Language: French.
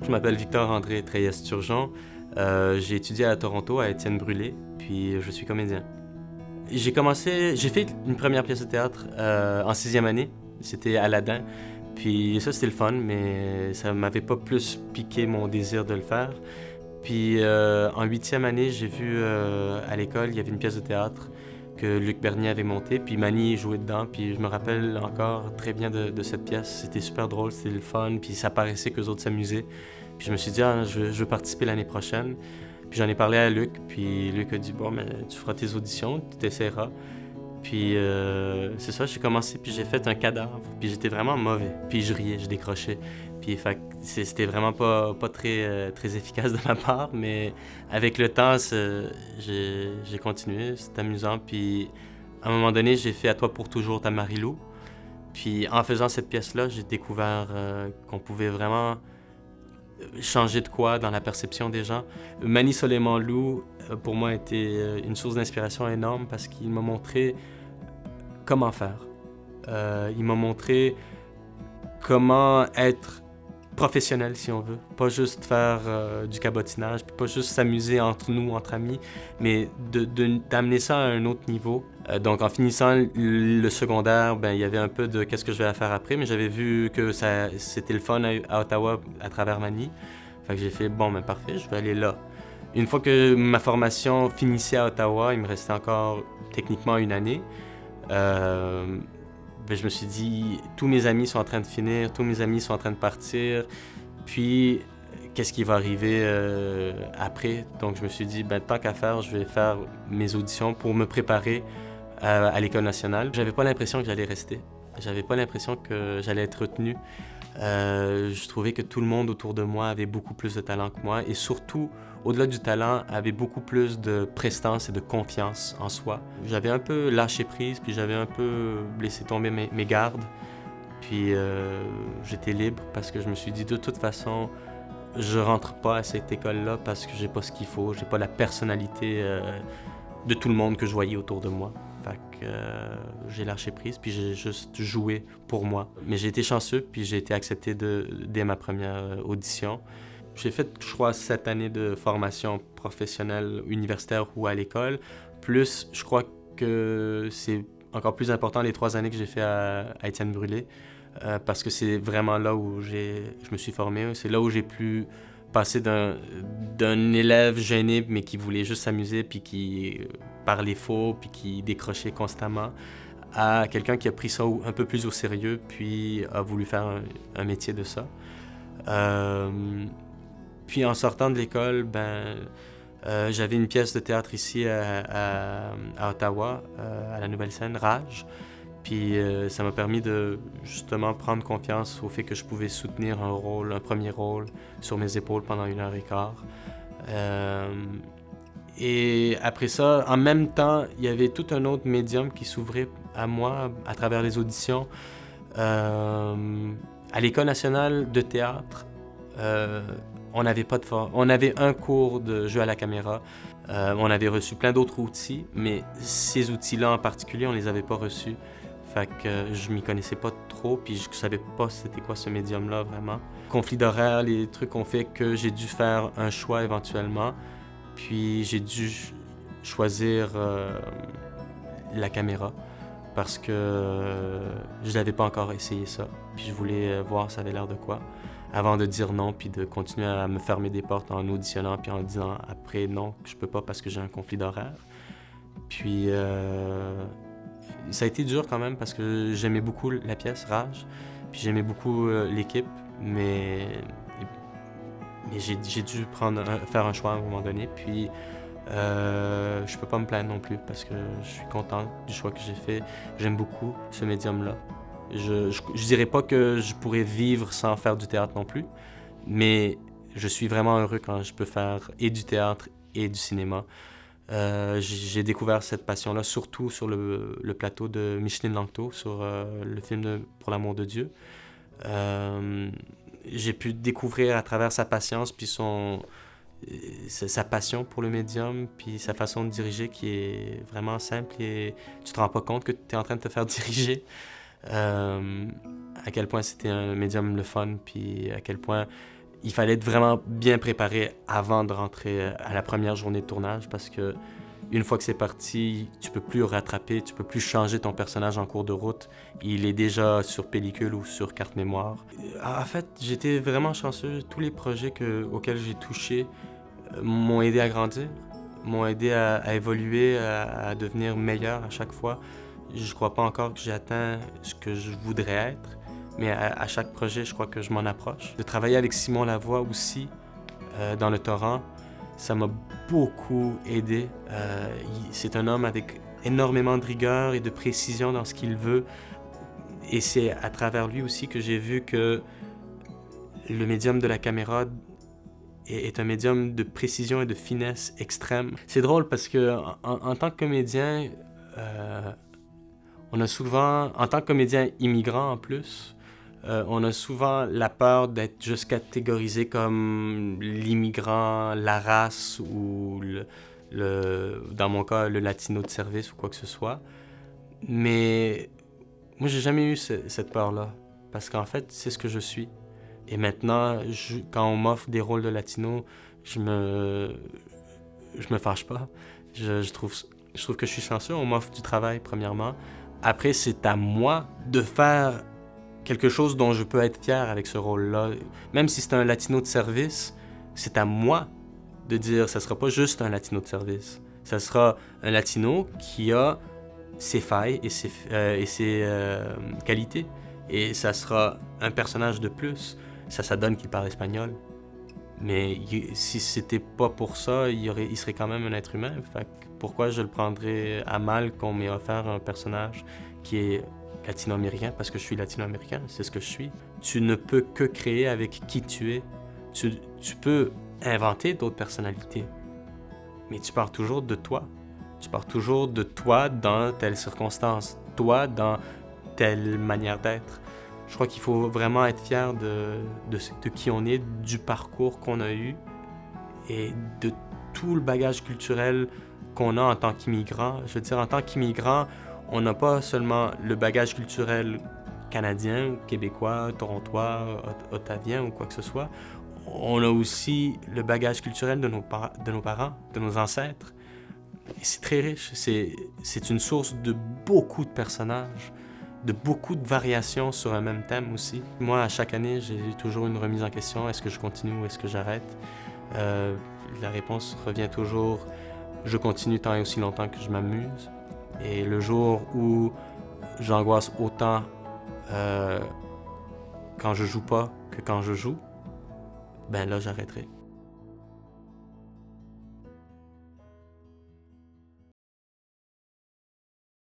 Je m'appelle Victor-André Treyes-Turgeon. J'ai étudié à Toronto, à Étienne Brûlé, puis je suis comédien. J'ai fait une première pièce de théâtre en sixième année. C'était Aladdin. Puis ça, c'était le fun, mais ça m'avait pas plus piqué mon désir de le faire. Puis en huitième année, j'ai vu à l'école, il y avait une pièce de théâtre que Luc Bernier avait montée, puis Manny jouait dedans, puis je me rappelle encore très bien de cette pièce. C'était super drôle, c'était le fun, puis ça paraissait qu'eux autres s'amusaient. Puis je me suis dit, ah, je veux participer l'année prochaine. Puis j'en ai parlé à Luc, puis Luc a dit, bon, mais tu feras tes auditions, tu t'essaieras. Puis c'est ça, j'ai commencé, puis j'ai fait un cadavre, puis j'étais vraiment mauvais. Puis je riais, je décrochais. Puis c'était vraiment pas très efficace de ma part, mais avec le temps, j'ai continué, c'était amusant. Puis à un moment donné, j'ai fait À toi pour toujours ta Marilou. Puis en faisant cette pièce-là, j'ai découvert qu'on pouvait vraiment changer de quoi dans la perception des gens. Manny Soleiman-Lou, pour moi, était une source d'inspiration énorme parce qu'il m'a montré comment faire. Il m'a montré comment être professionnel, si on veut. Pas juste faire du cabotinage, puis pas juste s'amuser entre nous, entre amis, mais d'amener ça à un autre niveau. Donc, en finissant le secondaire, ben, il y avait un peu de qu'est-ce que je vais faire après, mais j'avais vu que c'était le fun à Ottawa à travers Manny. Fait que j'ai fait, bon, ben parfait, je vais aller là. Une fois que ma formation finissait à Ottawa, il me restait encore techniquement une année. Ben, je me suis dit, tous mes amis sont en train de finir, tous mes amis sont en train de partir, puis qu'est-ce qui va arriver après? Donc je me suis dit, ben, tant qu'à faire, je vais faire mes auditions pour me préparer à l'École nationale. J'avais pas l'impression que j'allais rester. J'avais pas l'impression que j'allais être retenu. Je trouvais que tout le monde autour de moi avait beaucoup plus de talent que moi et surtout, au-delà du talent, avait beaucoup plus de prestance et de confiance en soi. J'avais un peu lâché prise, puis j'avais un peu laissé tomber mes gardes. Puis j'étais libre parce que je me suis dit, de toute façon, je rentre pas à cette école-là parce que j'ai pas ce qu'il faut, j'ai pas la personnalité de tout le monde que je voyais autour de moi. Fait que j'ai lâché prise, puis j'ai juste joué pour moi. Mais j'ai été chanceux, puis j'ai été accepté dès ma première audition. J'ai fait, je crois, 7 années de formation professionnelle universitaire ou à l'école. Plus, je crois que c'est encore plus important les 3 années que j'ai fait à Étienne Brûlé, parce que c'est vraiment là où je me suis formé. C'est là où j'ai pu passer d'un élève gêné, mais qui voulait juste s'amuser, puis qui parlait faux, puis qui décrochait constamment, à quelqu'un qui a pris ça un peu plus au sérieux, puis a voulu faire un métier de ça. Puis en sortant de l'école, ben, j'avais une pièce de théâtre ici à Ottawa, à la Nouvelle Scène, Rage. Puis ça m'a permis de justement prendre confiance au fait que je pouvais soutenir un premier rôle sur mes épaules pendant 1 heure et quart. Et après ça, en même temps, il y avait tout un autre médium qui s'ouvrait à moi à travers les auditions. À l'École nationale de théâtre, on avait un cours de jeu à la caméra. On avait reçu plein d'autres outils, mais ces outils-là en particulier, on les avait pas reçus. Fait que je m'y connaissais pas trop, puis je savais pas c'était quoi ce médium-là vraiment. Conflit d'horaire, les trucs ont fait que j'ai dû faire un choix éventuellement, puis j'ai dû choisir la caméra parce que je n'avais pas encore essayé ça, puis je voulais voir ça avait l'air de quoi avant de dire non, puis de continuer à me fermer des portes en auditionnant, puis en disant après non, je peux pas parce que j'ai un conflit d'horaire. Puis ça a été dur quand même parce que j'aimais beaucoup la pièce Rage, puis j'aimais beaucoup l'équipe, mais j'ai dû faire un choix à un moment donné, puis je peux pas me plaindre non plus parce que je suis content du choix que j'ai fait. J'aime beaucoup ce médium-là. Je dirais pas que je pourrais vivre sans faire du théâtre non plus, mais je suis vraiment heureux quand je peux faire et du théâtre et du cinéma. J'ai découvert cette passion-là surtout sur le plateau de Micheline Langto, sur le film Pour l'amour de Dieu. J'ai pu découvrir à travers sa patience, puis sa passion pour le médium, puis sa façon de diriger qui est vraiment simple et tu te rends pas compte que tu es en train de te faire diriger. À quel point c'était un médium le fun, puis à quel point il fallait être vraiment bien préparé avant de rentrer à la première journée de tournage parce que une fois que c'est parti, tu peux plus rattraper, tu peux plus changer ton personnage en cours de route. Il est déjà sur pellicule ou sur carte mémoire. En fait, j'étais vraiment chanceux. Tous les projets auxquels j'ai touché m'ont aidé à grandir, m'ont aidé à évoluer, à devenir meilleur à chaque fois. Je crois pas encore que j'ai atteint ce que je voudrais être, mais à chaque projet, je crois que je m'en approche. De travailler avec Simon Lavoie aussi, dans Le Torrent, ça m'a beaucoup aidé. C'est un homme avec énormément de rigueur et de précision dans ce qu'il veut. Et c'est à travers lui aussi que j'ai vu que le médium de la caméra est un médium de précision et de finesse extrême. C'est drôle parce que en tant que comédien, on a souvent, en tant que comédien immigrant en plus, on a souvent la peur d'être juste catégorisé comme l'immigrant, la race ou dans mon cas, le latino de service ou quoi que ce soit. Mais moi, j'ai jamais eu cette peur-là parce qu'en fait, c'est ce que je suis. Et maintenant, quand on m'offre des rôles de latino, je me fâche pas. Je trouve que je suis chanceux. On m'offre du travail, premièrement. Après, c'est à moi de faire quelque chose dont je peux être fier avec ce rôle-là. Même si c'est un latino de service, c'est à moi de dire ça sera pas juste un latino de service. Ça sera un latino qui a ses failles et ses qualités. Et ça sera un personnage de plus. Ça donne qu'il parle espagnol. Mais si c'était pas pour ça, il serait quand même un être humain. Fait que pourquoi je le prendrais à mal qu'on m'ait offert un personnage qui est latino-américain? Parce que je suis latino-américain, c'est ce que je suis. Tu ne peux que créer avec qui tu es. Tu peux inventer d'autres personnalités, mais tu pars toujours de toi. Tu pars toujours de toi dans telle circonstance, toi dans telle manière d'être. Je crois qu'il faut vraiment être fier de qui on est, du parcours qu'on a eu et de tout le bagage culturel qu'on a en tant qu'immigrant. Je veux dire, en tant qu'immigrant, on n'a pas seulement le bagage culturel canadien, québécois, torontois, ottavien ou quoi que ce soit. On a aussi le bagage culturel de nos parents, de nos ancêtres. Et c'est très riche. C'est une source de beaucoup de personnages, de beaucoup de variations sur un même thème aussi. Moi, à chaque année, j'ai toujours une remise en question. Est-ce que je continue ou est-ce que j'arrête? La réponse revient toujours, je continue tant et aussi longtemps que je m'amuse. Et le jour où j'angoisse autant quand je joue pas que quand je joue, ben là, j'arrêterai.